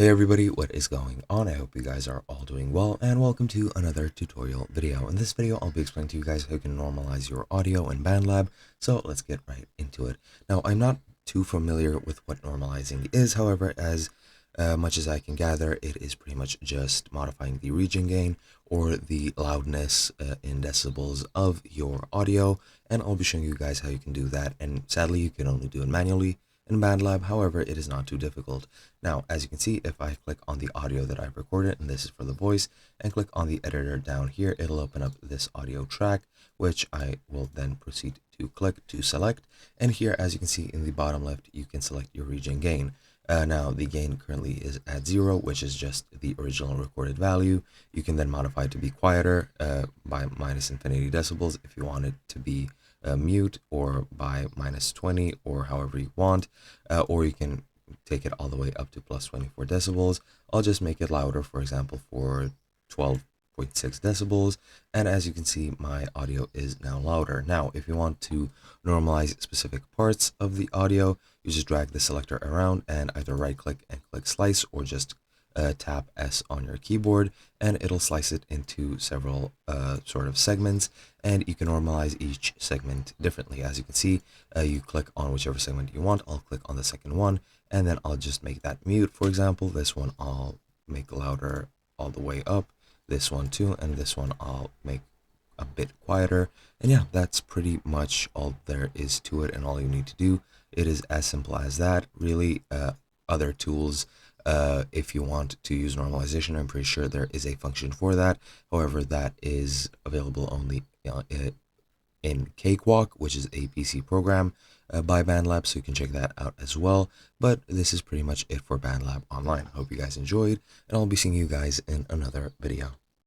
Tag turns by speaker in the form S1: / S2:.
S1: Hey everybody, what is going on? I hope you guys are all doing well, and welcome to another tutorial video. In this video, I'll be explaining to you guys how you can normalize your audio in Bandlab, so let's get right into it. Now, I'm not too familiar with what normalizing is, however, as much as I can gather, it is pretty much just modifying the region gain or the loudness in decibels of your audio, and I'll be showing you guys how you can do that, and sadly, you can only do it manually in Bandlab. However, it is not too difficult. Now, as you can see, if I click on the audio that I've recorded, and this is for the voice, and click on the editor down here, it'll open up this audio track, which I will then proceed to click to select. And here, as you can see in the bottom left, you can select your region gain. Now, the gain currently is at 0, which is just the original recorded value. You can then modify it to be quieter by -infinity decibels if you want it to be mute, or by -20, or however you want, or you can take it all the way up to +24 decibels. I'll just make it louder, for example, for 12.6 decibels, and as you can see, my audio is now louder. Now, if you want to normalize specific parts of the audio, you just drag the selector around and either right click and click slice, or just tap S on your keyboard, and it'll slice it into several sort of segments, and you can normalize each segment differently. As you can see, you click on whichever segment you want. I'll click on the second one, and then I'll just make that mute. For example, this one I'll make louder all the way up, this one too, and this one I'll make a bit quieter. And yeah, that's pretty much all there is to it, and all you need to do. It is as simple as that, really. Other tools, if you want to use normalization, I'm pretty sure there is a function for that. However, that is available only in Cakewalk, which is a PC program by Bandlab, so you can check that out as well. But this is pretty much it for Bandlab Online. Hope you guys enjoyed, and I'll be seeing you guys in another video.